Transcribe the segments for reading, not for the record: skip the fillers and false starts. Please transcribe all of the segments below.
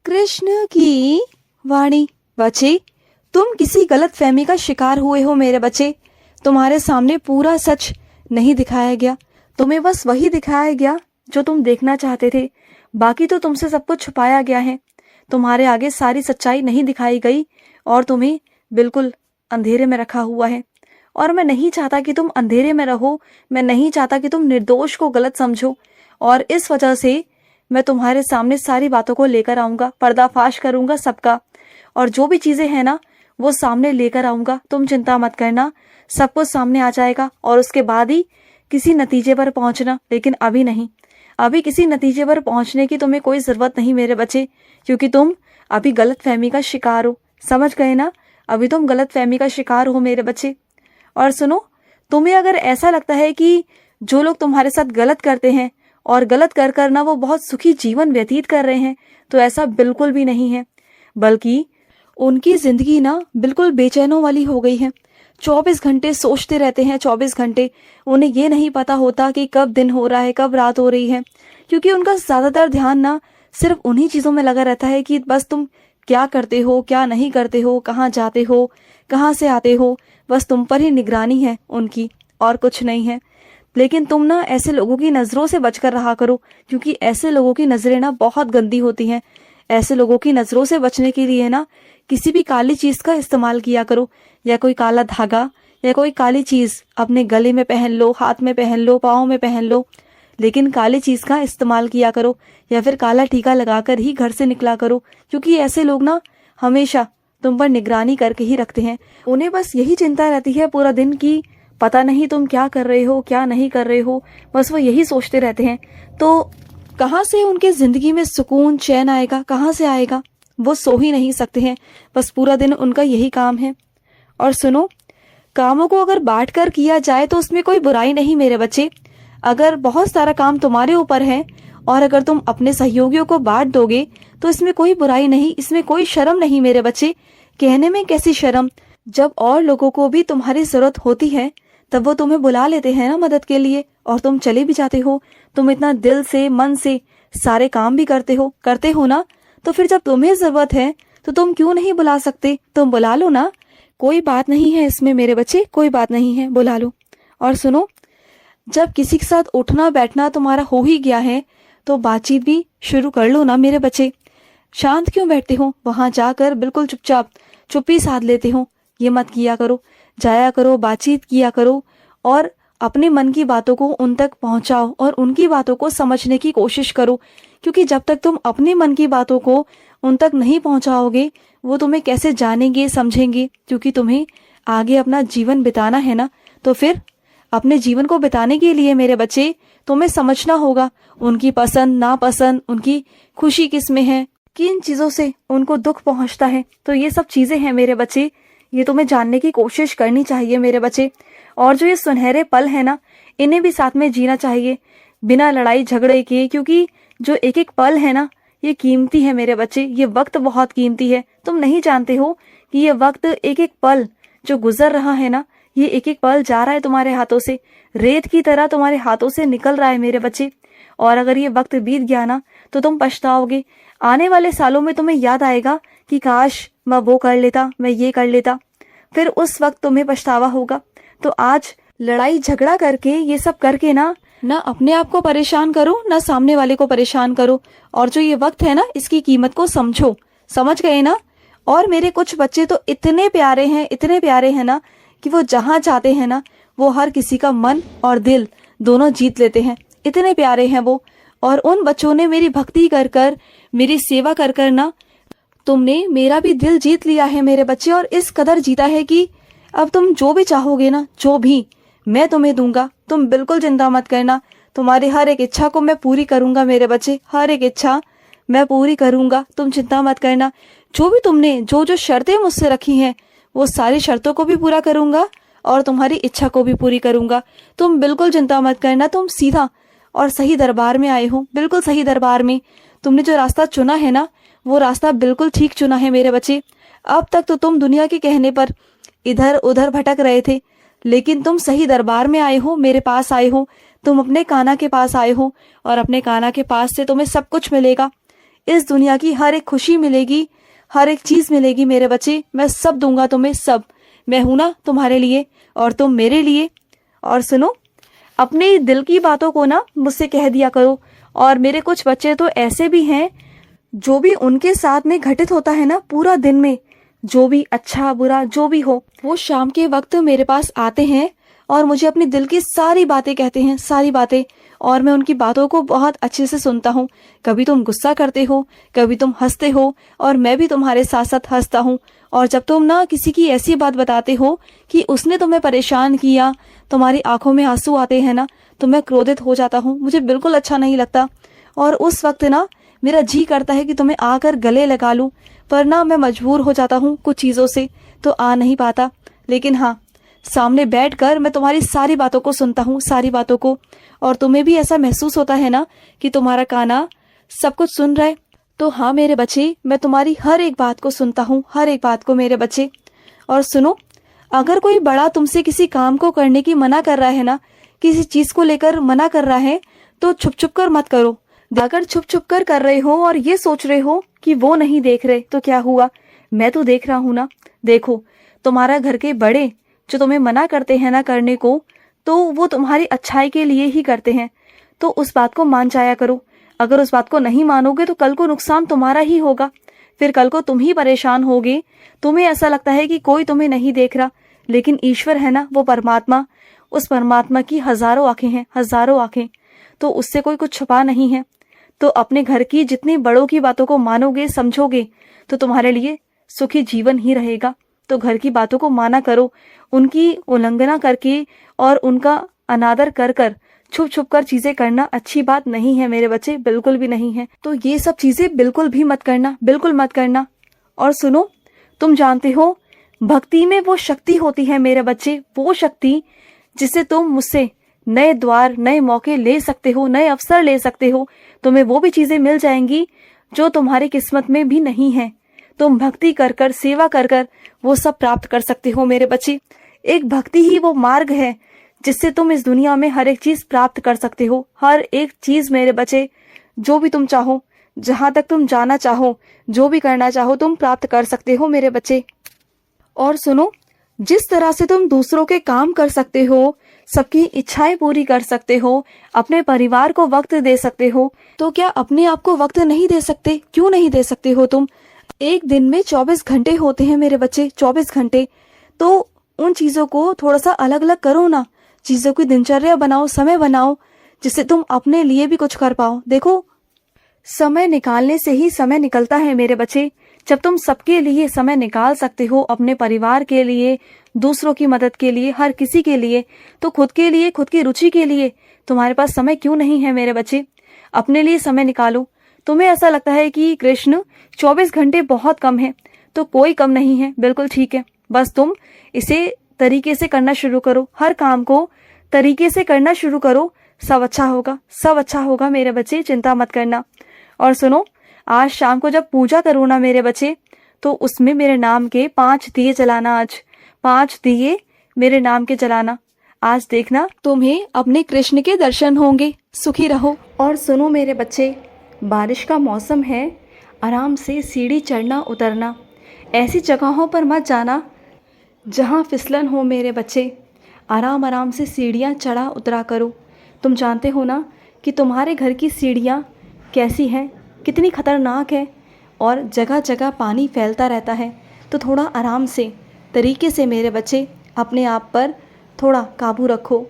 कृष्ण की वाणी। बच्चे, तुम किसी गलत फहमी का शिकार हुए हो मेरे बच्चे। तुम्हारे सामने पूरा सच नहीं दिखाया गया, तुम्हें बस वही दिखाया गया जो तुम देखना चाहते थे। बाकी तो तुमसे सब कुछ छुपाया गया है। तुम्हारे आगे सारी सच्चाई नहीं दिखाई गई और तुम्हें बिल्कुल अंधेरे में रखा हुआ है। और मैं नहीं चाहता कि तुम अंधेरे में रहो, मैं नहीं चाहता कि तुम निर्दोष को गलत समझो। और इस वजह से मैं तुम्हारे सामने सारी बातों को लेकर आऊंगा, पर्दाफाश करूंगा सबका, और जो भी चीजें हैं ना वो सामने लेकर आऊंगा। तुम चिंता मत करना, सब कुछ सामने आ जाएगा और उसके बाद ही किसी नतीजे पर पहुंचना, लेकिन अभी नहीं। अभी किसी नतीजे पर पहुंचने की तुम्हें कोई जरूरत नहीं मेरे बच्चे, क्योंकि तुम अभी गलत फहमी का शिकार हो। समझ गए ना? अभी तुम गलत फहमी का शिकार हो मेरे बच्चे। और सुनो, तुम्हें अगर ऐसा लगता है कि जो लोग तुम्हारे साथ गलत करते हैं और गलत कर कर ना वो बहुत सुखी जीवन व्यतीत कर रहे हैं, तो ऐसा बिल्कुल भी नहीं है, बल्कि उनकी जिंदगी ना बिल्कुल बेचैनों वाली हो गई है। 24 घंटे सोचते रहते हैं, 24 घंटे। उन्हें ये नहीं पता होता कि कब दिन हो रहा है, कब रात हो रही है, क्योंकि उनका ज्यादातर ध्यान ना सिर्फ उन्हीं चीजों में लगा रहता है कि बस तुम क्या करते हो, क्या नहीं करते हो, कहाँ जाते हो, कहाँ से आते हो। बस तुम पर ही निगरानी है उनकी, और कुछ नहीं है। लेकिन तुम ना ऐसे लोगों की नजरों से बचकर रहा करो, क्योंकि ऐसे लोगों की नजरें ना बहुत गंदी होती हैं। ऐसे लोगों की नजरों से बचने के लिए ना किसी भी काली चीज का इस्तेमाल किया करो, या कोई काला धागा या कोई काली चीज अपने गले में पहन लो, हाथ में पहन लो, पाँव में पहन लो, लेकिन काली चीज का इस्तेमाल किया करो, या फिर काला टीका लगाकर ही घर से निकला करो, क्योंकि ऐसे लोग ना हमेशा तुम पर निगरानी करके ही रखते हैं। उन्हें बस यही चिंता रहती है पूरा दिन की पता नहीं तुम क्या कर रहे हो, क्या नहीं कर रहे हो, बस वो यही सोचते रहते हैं। तो कहाँ से उनके जिंदगी में सुकून चैन आएगा, कहाँ से आएगा? वो सो ही नहीं सकते हैं, बस पूरा दिन उनका यही काम है। और सुनो, कामों को अगर बांट कर किया जाए तो उसमें कोई बुराई नहीं मेरे बच्चे। अगर बहुत सारा काम तुम्हारे ऊपर है और अगर तुम अपने सहयोगियों को बांट दोगे तो इसमें कोई बुराई नहीं, इसमें कोई शर्म नहीं मेरे बच्चे। कहने में कैसी शर्म, जब और लोगों को भी तुम्हारी जरूरत होती है तब वो तुम्हें बुला लेते हैं ना मदद के लिए, और तुम चले भी जाते हो। तुम इतना दिल से, मन से सारे काम भी करते हो ना, तो फिर जब तुम्हें जरूरत है तो तुम क्यों नहीं बुला सकते? तुम बुला लो ना, कोई बात नहीं है इसमें मेरे बच्चे, कोई बात नहीं है, बुला लो। और सुनो, जब किसी के साथ उठना बैठना तुम्हारा हो ही गया है तो बातचीत भी शुरू कर लो ना मेरे बच्चे। शांत क्यों बैठते हो? वहां जाकर बिल्कुल चुपचाप चुप्पी साध लेते हो। ये मत किया करो, जाया करो, बातचीत किया करो और अपने मन की बातों को उन तक पहुंचाओ और उनकी बातों को समझने की कोशिश करो, क्योंकि जब तक तुम अपने मन की बातों को उन तक नहीं पहुंचाओगे वो तुम्हें कैसे जानेंगे, समझेंगे? क्योंकि तुम्हें आगे अपना जीवन बिताना है ना, तो फिर अपने जीवन को बिताने के लिए मेरे बच्चे तुम्हें समझना होगा उनकी पसंद नापसंद, उनकी खुशी किस में है, किन चीजों से उनको दुख पहुंचता है। तो ये सब चीजें हैं मेरे बच्चे, ये तुम्हें जानने की कोशिश करनी चाहिए मेरे बच्चे। और जो ये सुनहरे पल है ना, इन्हें भी साथ में जीना चाहिए बिना लड़ाई झगड़े के, क्योंकि जो एक एक पल है ना ये कीमती है मेरे बच्चे। ये वक्त बहुत कीमती है। तुम नहीं जानते हो कि ये वक्त, एक एक पल जो गुजर रहा है ना, ये एक एक पल जा रहा है तुम्हारे हाथों से, रेत की तरह तुम्हारे हाथों से निकल रहा है मेरे बच्चे। और अगर ये वक्त बीत गया ना तो तुम पछताओगे। आने वाले सालों में तुम्हें याद आएगा कि काश मैं वो कर लेता, मैं ये कर लेता, फिर उस वक्त तुम्हें पछतावा होगा। तो आज लड़ाई झगड़ा करके, ये सब करके ना अपने आप को परेशान करो, ना सामने वाले को परेशान करो। और जो ये वक्त है ना इसकी कीमत को समझो। समझ गए ना? और मेरे कुछ बच्चे तो इतने प्यारे हैं, इतने प्यारे हैं ना कि वो जहाँ जाते हैं ना वो हर किसी का मन और दिल दोनों जीत लेते हैं। इतने प्यारे हैं वो। और उन बच्चों ने मेरी भक्ति कर कर, मेरी सेवा कर कर ना तुमने मेरा भी दिल जीत लिया है मेरे बच्चे। और इस कदर जीता है कि अब तुम जो भी चाहोगे ना, जो भी, मैं तुम्हें दूंगा। तुम बिल्कुल चिंता मत करना, तुम्हारी हर एक इच्छा को मैं पूरी करूंगा मेरे बच्चे, हर एक इच्छा मैं पूरी करूंगा। तुम चिंता मत करना। जो भी तुमने जो जो शर्तें मुझसे रखी हैं वो सारी शर्तों को भी पूरा करूंगा और तुम्हारी इच्छा को भी पूरी करूंगा। तुम बिल्कुल चिंता मत करना। तुम सीधा और सही दरबार में आए हो, बिल्कुल सही दरबार में। तुमने जो रास्ता चुना है ना वो रास्ता बिल्कुल ठीक चुना है मेरे बच्चे। अब तक तो तुम दुनिया के कहने पर इधर उधर भटक रहे थे, लेकिन तुम सही दरबार में आए हो, मेरे पास आए हो। तुम अपने कान्हा के पास आए हो और अपने कान्हा के पास से तुम्हें सब कुछ मिलेगा। इस दुनिया की हर एक खुशी मिलेगी, हर एक चीज़ मिलेगी मेरे बच्चे, मैं सब दूंगा तुम्हें, सब। मैं हूं ना तुम्हारे लिए और तुम मेरे लिए। और सुनो, अपने दिल की बातों को ना मुझसे कह दिया करो। और मेरे कुछ बच्चे तो ऐसे भी हैं, जो भी उनके साथ में घटित होता है ना पूरा दिन में, जो भी अच्छा बुरा जो भी हो, वो शाम के वक्त मेरे पास आते हैं और मुझे अपने दिल की सारी बातें कहते हैं, सारी बातें। और मैं उनकी बातों को बहुत अच्छे से सुनता हूँ। कभी तुम गुस्सा करते हो, कभी तुम हंसते हो, और मैं भी तुम्हारे साथ साथ हंसता हूँ। और जब तुम ना किसी की ऐसी बात बताते हो कि उसने तुम्हें परेशान किया, तुम्हारी आंखों में आंसू आते हैं ना, तो मैं क्रोधित हो जाता हूँ, मुझे बिल्कुल अच्छा नहीं लगता। और उस वक्त ना मेरा जी करता है कि तुम्हें आकर गले लगा लूं, पर ना मैं मजबूर हो जाता हूँ कुछ चीज़ों से, तो आ नहीं पाता। लेकिन हाँ, सामने बैठकर मैं तुम्हारी सारी बातों को सुनता हूँ, सारी बातों को। और तुम्हें भी ऐसा महसूस होता है ना कि तुम्हारा काना सब कुछ सुन रहा है। तो हाँ मेरे बच्चे, मैं तुम्हारी हर एक बात को सुनता हूँ, हर एक बात को मेरे बच्चे। और सुनो, अगर कोई बड़ा तुमसे किसी काम को करने की मना कर रहा है ना, किसी चीज को लेकर मना कर रहा है, तो छुप छुप कर मत करो। अगर छुप छुप कर रहे हो और ये सोच रहे हो कि वो नहीं देख रहे, तो क्या हुआ, मैं तो देख रहा हूं ना। देखो, तुम्हारा घर के बड़े जो तुम्हें मना करते हैं ना करने को, तो वो तुम्हारी अच्छाई के लिए ही करते हैं। तो उस बात को मान जाया करो। अगर उस बात को नहीं मानोगे तो कल को नुकसान तुम्हारा ही होगा। फिर कल को तुम ही परेशान होगे। तुम्हें ऐसा लगता है कि कोई तुम्हें नहीं देख रहा, लेकिन ईश्वर है ना, वो परमात्मा, उस परमात्मा की हजारों आंखें हैं, हजारों आंखें। तो उससे कोई कुछ छुपा नहीं है। तो अपने घर की जितनी बड़ों की बातों को मानोगे, समझोगे, तो तुम्हारे लिए सुखी जीवन ही रहेगा। तो घर की बातों को माना करो, उनकी उल्लंघना करके और उनका अनादर कर कर छुप छुप कर चीजें करना अच्छी बात नहीं है मेरे बच्चे, बिल्कुल भी नहीं है। तो ये सब चीजें बिल्कुल भी मत करना, बिल्कुल मत करना। और सुनो, तुम जानते हो, भक्ति में वो शक्ति होती है मेरे बच्चे, वो शक्ति जिससे तुम मुझसे नए द्वार, नए मौके ले सकते हो, नए अवसर ले सकते हो। तुम्हें वो भी चीजें मिल जाएंगी जो तुम्हारी किस्मत में भी नहीं है। तुम भक्ति कर कर, सेवा कर कर वो सब प्राप्त कर सकते हो मेरे बच्चे। एक भक्ति ही वो मार्ग है जिससे तुम इस दुनिया में हर एक चीज प्राप्त कर सकते हो, हर एक चीज मेरे बच्चे। जो भी तुम चाहो, जहां तक तुम जाना चाहो, जो भी करना चाहो, तुम प्राप्त कर सकते हो मेरे बच्चे। और सुनो, जिस तरह से तुम दूसरों के काम कर सकते हो, सबकी इच्छाएं पूरी कर सकते हो, अपने परिवार को वक्त दे सकते हो, तो क्या अपने आप को वक्त नहीं दे सकते? क्यों नहीं दे सकते हो तुम? एक दिन में 24 घंटे होते हैं मेरे बच्चे, 24 घंटे। तो उन चीजों को थोड़ा सा अलग अलग करो ना, चीजों की दिनचर्या बनाओ, समय बनाओ, जिससे तुम अपने लिए भी कुछ कर पाओ। देखो, समय निकालने से ही समय निकलता है मेरे बच्चे। जब तुम सबके लिए समय निकाल सकते हो, अपने परिवार के लिए, दूसरों की मदद के लिए, हर किसी के लिए, तो खुद के लिए, खुद की रुचि के लिए तुम्हारे पास समय क्यों नहीं है मेरे बच्चे? अपने लिए समय निकालो। तुम्हें ऐसा लगता है कि कृष्ण 24 घंटे बहुत कम है, तो कोई कम नहीं है, बिल्कुल ठीक है। बस तुम इसे तरीके से करना शुरू करो, हर काम को तरीके से करना शुरू करो, सब अच्छा होगा, सब अच्छा होगा मेरे बच्चे, चिंता मत करना। और सुनो, आज शाम को जब पूजा करो ना मेरे बच्चे, तो उसमें मेरे नाम के 5 दिए जलाना। आज 5 दिए मेरे नाम के जलाना। आज देखना, तुम्हें अपने कृष्ण के दर्शन होंगे। सुखी रहो। और सुनो मेरे बच्चे, बारिश का मौसम है, आराम से सीढ़ी चढ़ना उतरना। ऐसी जगहों पर मत जाना जहाँ फिसलन हो मेरे बच्चे। आराम आराम से सीढ़ियाँ चढ़ा उतरा करो। तुम जानते हो ना कि तुम्हारे घर की सीढ़ियाँ कैसी हैं, कितनी खतरनाक है, और जगह जगह पानी फैलता रहता है। तो थोड़ा आराम से, तरीके से मेरे बच्चे, अपने आप पर थोड़ा काबू रखो,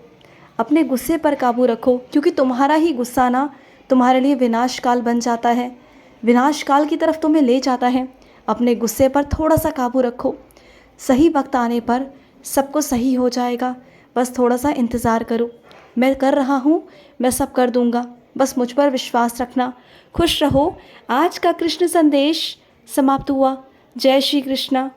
अपने गुस्से पर काबू रखो, क्योंकि तुम्हारा ही गुस्सा ना तुम्हारे लिए विनाश काल बन जाता है, विनाश काल की तरफ तुम्हें ले जाता है। अपने गुस्से पर थोड़ा सा काबू रखो, सही वक्त आने पर सब कुछ सही हो जाएगा। बस थोड़ा सा इंतज़ार करो, मैं कर रहा हूँ, मैं सब कर दूँगा, बस मुझ पर विश्वास रखना। खुश रहो। आज का कृष्ण संदेश समाप्त हुआ। जय श्री कृष्णा।